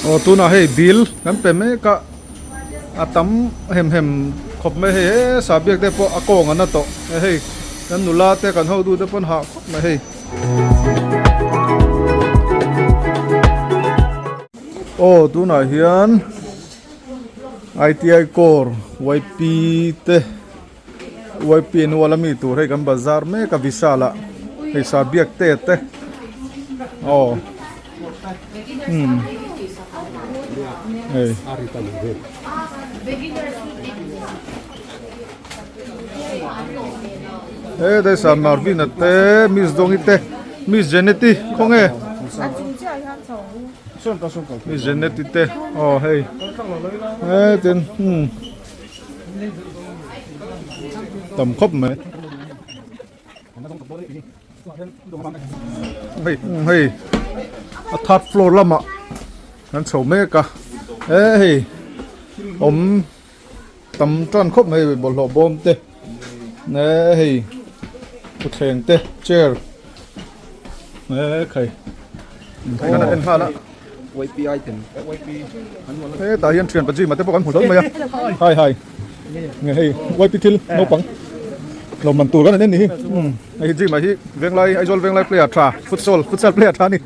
ô tu na hey bill kan pe me ka atam hem khop me he sabiak te po akong ana to hey kan nula te kan ho du te pon ha khop me hey ô tu na hian ITI core YP te YP nu wala mi tur hey kan bazar me ka Vishal hey sabiak te ô hey ê đây là Marvin à té Miss Dongite Miss Geneti không nghe Miss Geneti té oh hey ê tên tầm khóc mày hey third floor lắm ạ hắn sầu mê cả ê tầm tròn khóc mày bỏ lọ bom té nè hey một thèn té chair nè khay cái này em pha đó YP item thế tại hiện truyền vật gì mà tiếp bọn hụt mày à hai nghe hey YP til Naupang lồng màn tù cái này nè cái gì mà hi veng lai ai veng lai player tra futsal player tra nè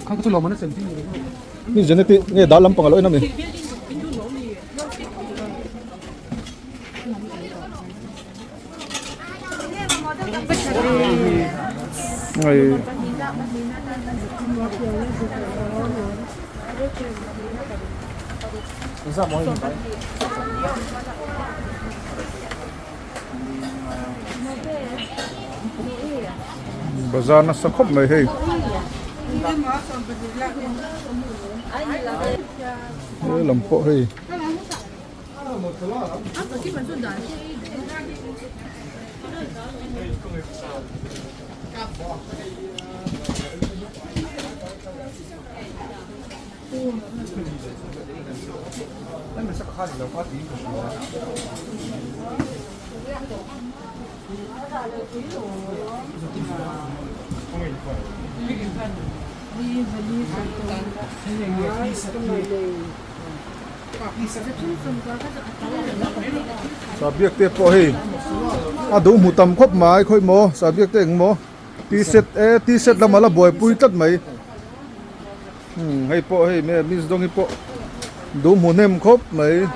không có số lawmman nó xem ni Geneti nghe đã lampang alo nam ni ngei Bazar na sa khop mai hey làm bộ hey sabiak te po hi adu mutam khop mai khoi mo sabiak te mo t-shirt la mala boy pui tat mai hay po hey me mis dong po du mu nem khop mai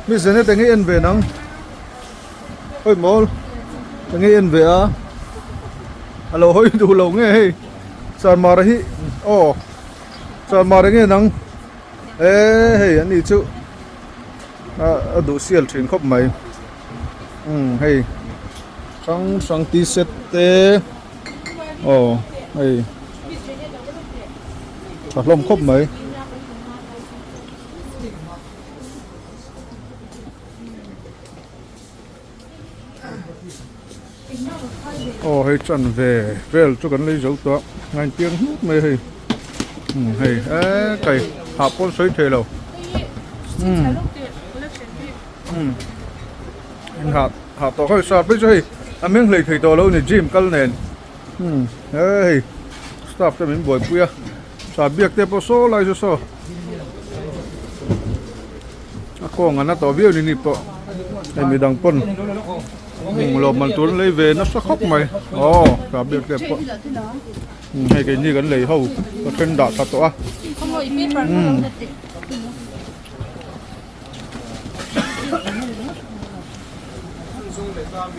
mi zene te ngi en ve nang khoi mo te ngi en ve a alo hoi du lo nge hey san ma hi san ma nge nang hey ani chu du sial thin khop mai hey sang t-shirt te hey lom khop mai hey chân về cho gần lấy dấu to ngành tiếng hút mày hey hey cái hạp con sấy thề đâu hạp to hơi sạt bây giờ anh miếng lấy thầy to lâu này gym cân nền hey stop cho mình buổi khuya sạt biếc tiếp số lại cho số con anh nó to biếc đi nịp to em mình đang pon lawmman turin lấy về nó sắc khóc mày cả biếc tiếp to hay cái gì gần lấy hầu có trên đỏ thật to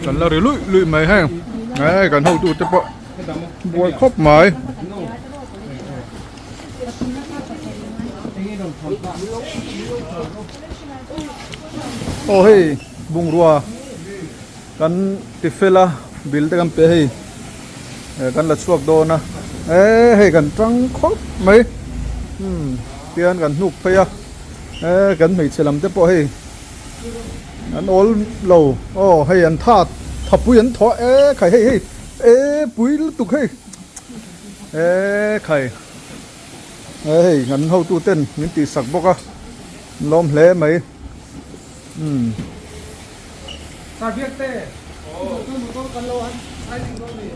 cần là lụi mày ha đấy cần hầu tụt tiếp bộ bôi khóc mày hey Bungrua kan tifela bil te kan pe hey kan la chuak do na hey kan trăng khóc mày tiền kan nuk pe ya kan mày chelam te po hey an ol lo hey an thapui an tho khai hey pui tuk hey khai hey ngắn hậu tu tên những tỷ sặc bốc á lom lé mấy sa biak te oh tu mo kan lo an sai ding do ni